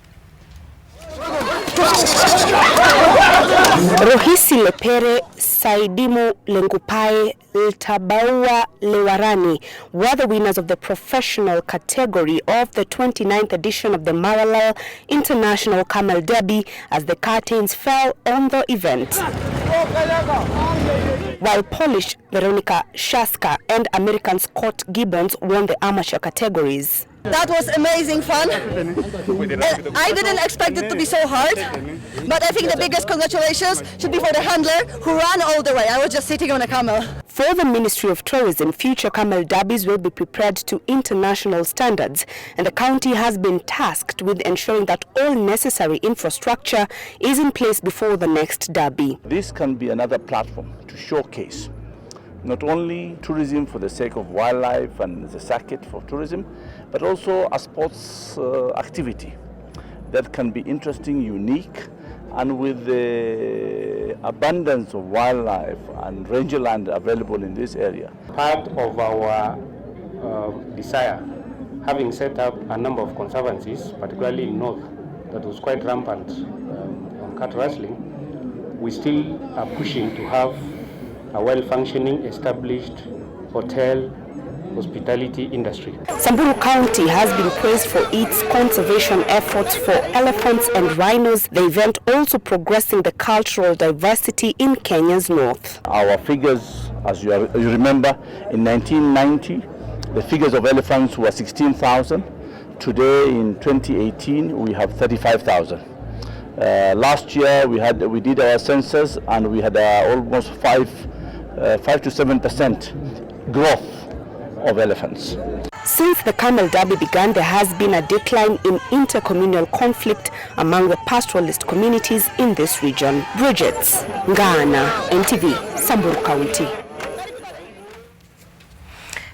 Rohisi Lepere, Saidimu Lengupai, Ltabaua Lewarani were the winners of the professional category of the 29th edition of the Maralal International Camel Derby as the curtains fell on the event. While Polish Veronica Shaska and American Scott Gibbons won the amateur categories. That was amazing fun. I didn't expect it to be so hard, but I think the biggest congratulations should be for the handler who ran all the way. I was just sitting on a camel. For the Ministry of Tourism, future camel derbies will be prepared to international standards, and the county has been tasked with ensuring that all necessary infrastructure is in place before the next derby. This can be another platform to showcase not only tourism for the sake of wildlife and the circuit for tourism, but also a sports activity that can be interesting, unique, and with the abundance of wildlife and rangeland available in this area. Part of our desire, having set up a number of conservancies, particularly in North, that was quite rampant on cattle rustling, we still are pushing to have a well-functioning, established hotel, hospitality industry. Samburu County has been praised for its conservation efforts for elephants and rhinos, the event also progressing the cultural diversity in Kenya's north. Our figures, as you remember, in 1990, the figures of elephants were 16,000. Today, in 2018, we have 35,000. Last year, we did our census, and we had almost 5 to 7% growth of elephants. Since the Camel Derby began, there has been a decline in intercommunal conflict among the pastoralist communities in this region. Bridget Ngana, NTV, Samburu County.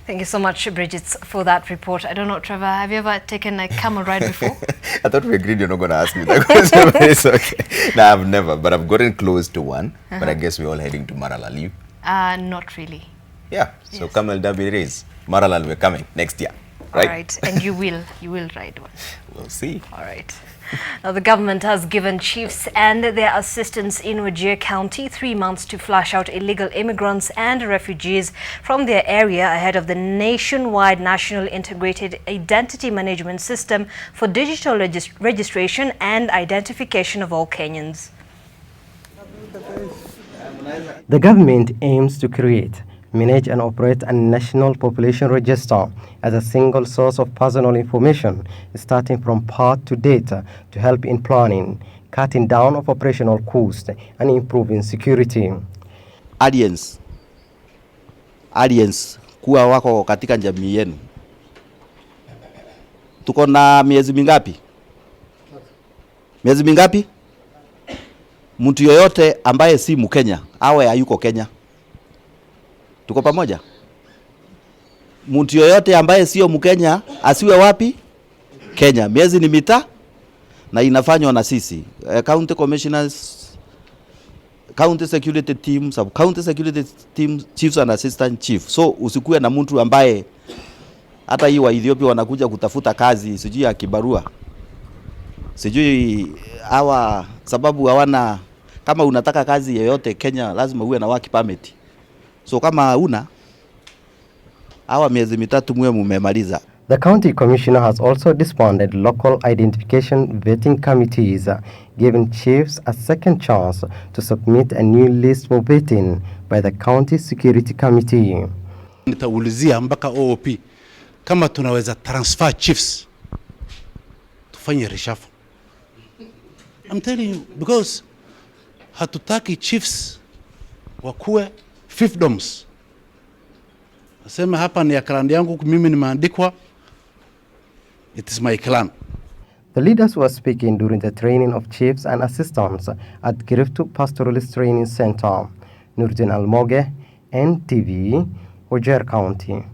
Thank you so much, Bridget, for that report. I don't know, Trevor, have you ever taken a camel ride before? I thought we agreed you're not going to ask me that question, but it's okay. No, I've never, but I've gotten close to one. But I guess we're all heading to Maralal. You? Not really. Yeah, so yes. Camel Derby race. Maralal, we're coming next year, right? All right, and you will ride one. We'll see. All right. Now, the government has given chiefs and their assistants in Wajir County 3 months to flush out illegal immigrants and refugees from their area ahead of the nationwide National Integrated Identity Management System for digital registration and identification of all Kenyans. The government aims to create, manage and operate a national population register as a single source of personal information, starting from path to data to help in planning, cutting down of operational cost and improving security. Audience kuwa wako katika jamii yenu. Tuko na miezi mingapi? Miezi mingapi? Mtu yoyote ambaye si Mkenya awe hayuko Kenya. Tuko pamoja? Mtu yoyote ambaye sio Mkenya asiwe wapi? Kenya. Miezi ni mita na inafanywa na sisi. County commissioners, county security team, sub county security team, chiefs and assistant chief. So usikuwe na mtu ambaye hata hii wa Ethiopia wanakuja kutafuta kazi sijui ya kibarua. Sijui hawa sababu hawana, kama unataka kazi yoyote Kenya lazima uwe na work permit. So kama una hawa miezi mitatu mwe mumemaliza. The county commissioner has also disbanded local identification vetting committees, giving chiefs a second chance to submit a new list for vetting by the county security committee. Nitaulizia mpaka OOP kama tunaweza transfer chiefs tufanye reshuffle. I'm telling you, because hatutaki chiefs wakuwe fiefdoms. Nasema hapa ni ya clan yangu, mimi nimeandikwa, it is my clan. The leaders were speaking during the training of chiefs and assistants at Giriftu Pastoralist Training Center. Nurdin Almoge, NTV, Wajer County.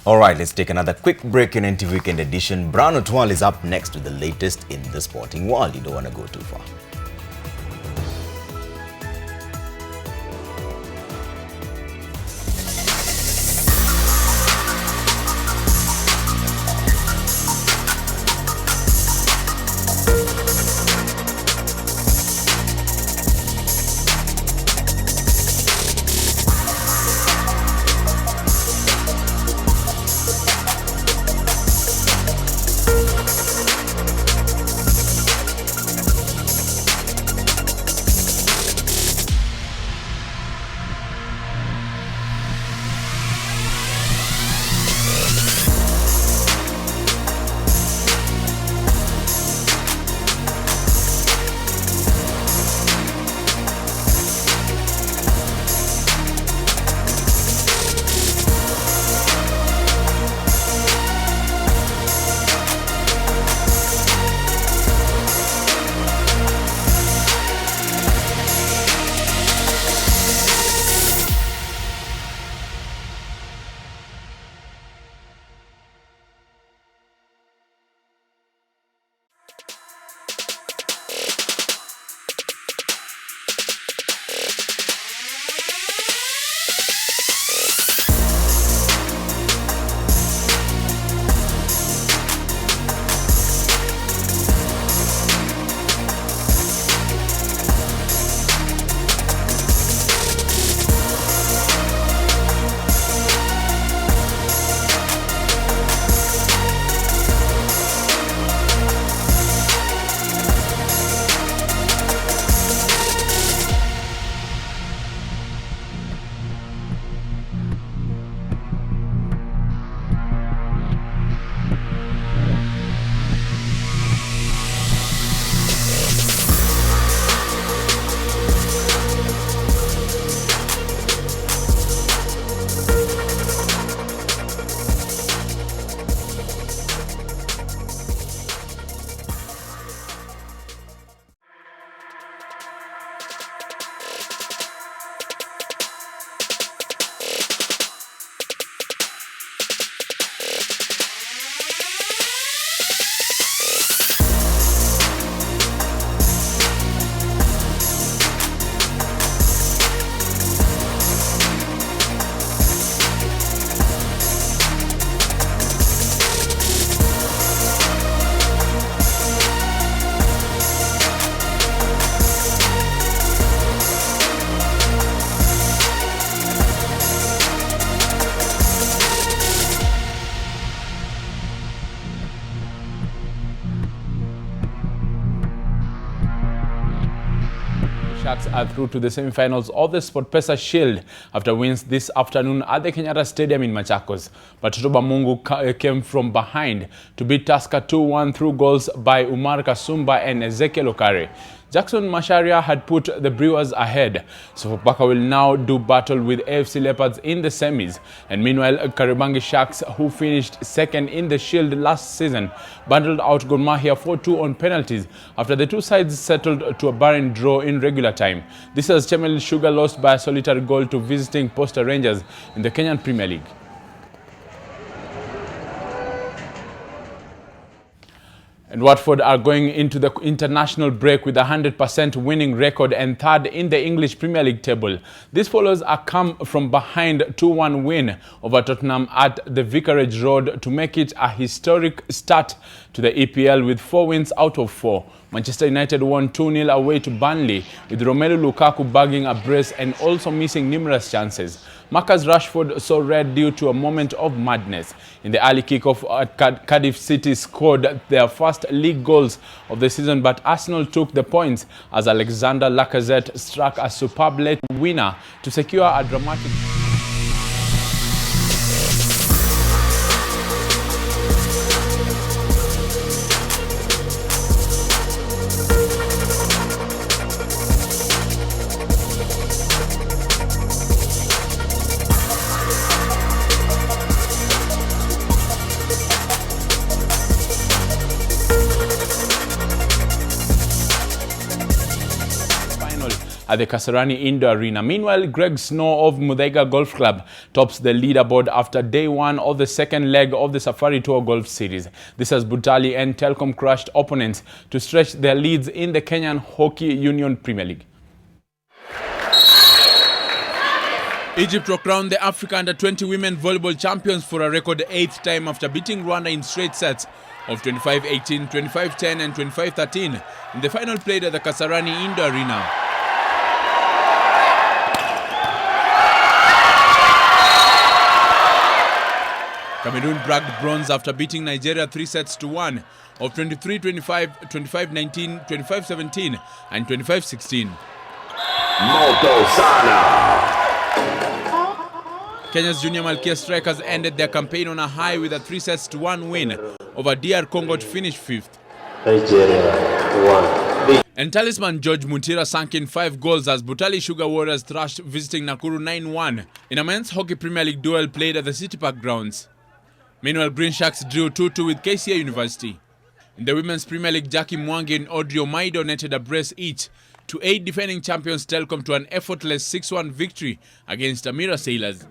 All right, let's take another quick break in NTV Weekend Edition. Brown Otwal is up next with the latest in the sporting world. You don't want to go too far. Sharks are through to the semi-finals of the SportPesa Shield after wins this afternoon at the Kenyatta Stadium in Machakos. But Toba Mungu came from behind to beat Tusker 2-1 through goals by Umar Kasumba and Ezekiel Okare. Jackson Masharia had put the Brewers ahead. Sofapaka will now do battle with AFC Leopards in the semis. And meanwhile, Kariobangi Sharks, who finished second in the Shield last season, bundled out Gor Mahia 4-2 on penalties after the two sides settled to a barren draw in regular time. This as Chemelil Sugar lost by a solitary goal to visiting Posta Rangers in the Kenyan Premier League. And Watford are going into the international break with a 100% winning record and third in the English Premier League table. This follows a come-from-behind 2-1 win over Tottenham at the Vicarage Road to make it a historic start to the EPL with 4 wins out of 4. Manchester United won 2-0 away to Burnley, with Romelu Lukaku bagging a brace and also missing numerous chances. Marcus Rashford saw red due to a moment of madness. In the early kickoff, Cardiff City scored their first league goals of the season, but Arsenal took the points as Alexander Lacazette struck a superb late winner to secure a dramatic... at the Kasarani Indoor Arena. Meanwhile, Greg Snow of Muthaiga Golf Club tops the leaderboard after day one of the second leg of the Safari Tour Golf Series. This has Butali and Telkom crushed opponents to stretch their leads in the Kenyan Hockey Union Premier League. Egypt were crowned the Africa Under-20 Women Volleyball Champions for a record 8th time after beating Rwanda in straight sets of 25-18, 25-10 and 25-13 in the final played at the Kasarani Indoor Arena. Cameroon bragged bronze after beating Nigeria 3-1 of 23-25, 25-19, 25-17 and 25-16. Kenya's Junior Malkia Strikers ended their campaign on a high with a 3-1 win over DR Congo to finish 5th. Nigeria 1. And talisman George Muntira sank in 5 goals as Butali Sugar Warriors thrashed visiting Nakuru 9-1 in a men's hockey Premier League duel played at the City Park grounds. Meanwhile, Green Sharks drew 2-2 with KCA University. In the Women's Premier League, Jackie Mwangi and Audrey Omaido netted a brace each to aid defending champions Telkom to an effortless 6-1 victory against Amira Sailors.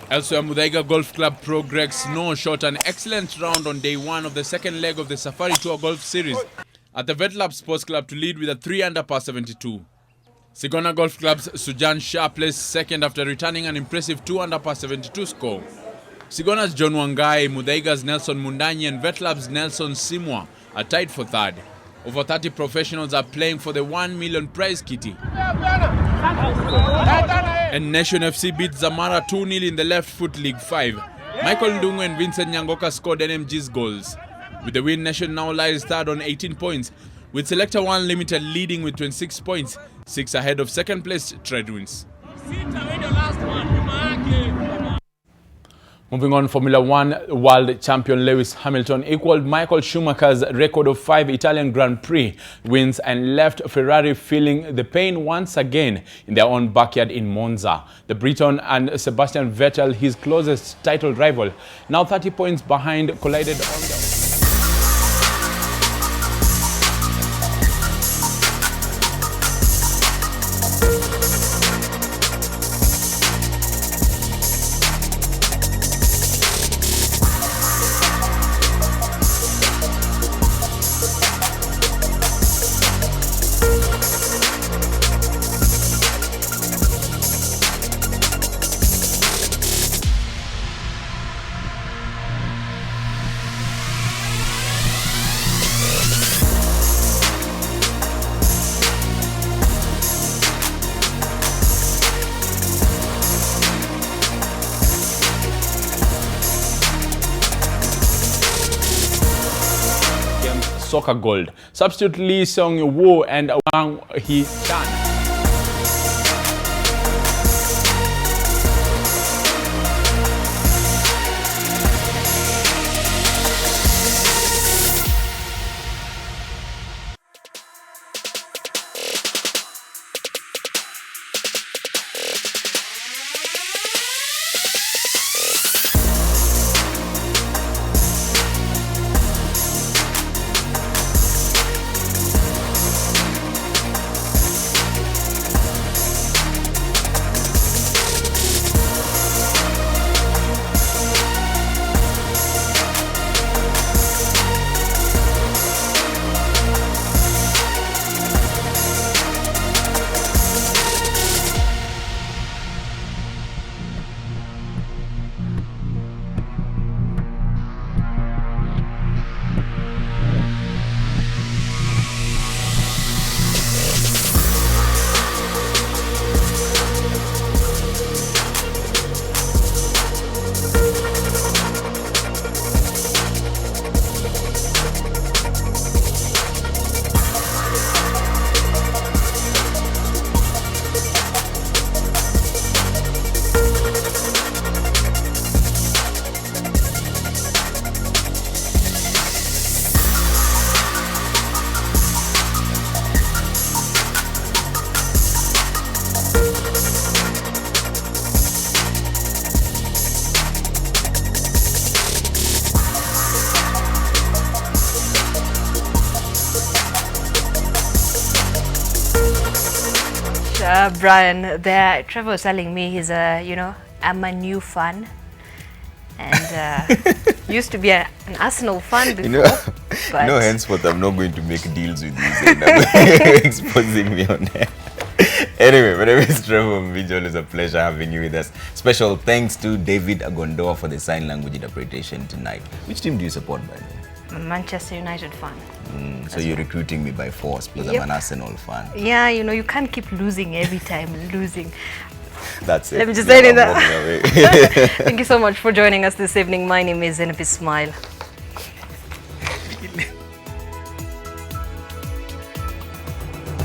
Elsewhere, Muthaiga Golf Club pro Greg Snow shot an excellent round on day one of the second leg of the Safari Tour Golf Series at the Vetlab Sports Club to lead with a 3-under par 72. Sigona Golf Club's Sujan Shah placed second after returning an impressive 2-under par 72 score. Sigona's John Wangai, Muthaiga's Nelson Mundanyi and Vetlab's Nelson Simwa are tied for third. Over 30 professionals are playing for the 1 million prize kitty. And Nation FC beat Zamara 2-0 in the Left Foot League 5. Michael Ndungu and Vincent Nyangoka scored NMG's goals. With the win, Nation now lies third on 18 points, with Selector 1 Limited leading with 26 points, 6 ahead of second place Treadwinds. Moving on, Formula 1 world champion Lewis Hamilton equaled Michael Schumacher's record of 5 Italian Grand Prix wins and left Ferrari feeling the pain once again in their own backyard in Monza. The Briton and Sebastian Vettel, his closest title rival, now 30 points behind, collided on the... Soccer gold. Substitute Lee Seong-woo and Wang Hee-chan. Brian. There, Trevor was telling me he's I'm a new fan. And used to be an Arsenal fan before. But henceforth I'm not going to make deals with you, Zeynab. Exposing me on there. Anyway, my name is Trevor Ombija. Always a pleasure having you with us. Special thanks to David Agondoa for the sign language interpretation tonight. Which team do you support, by the way? I'm a Manchester United fan. So you're recruiting me by force because I'm an Arsenal fan. Yeah, you can't keep losing every time, losing. That's it. Let me just say that. Thank you so much for joining us this evening. My name is Zeynab Ismail.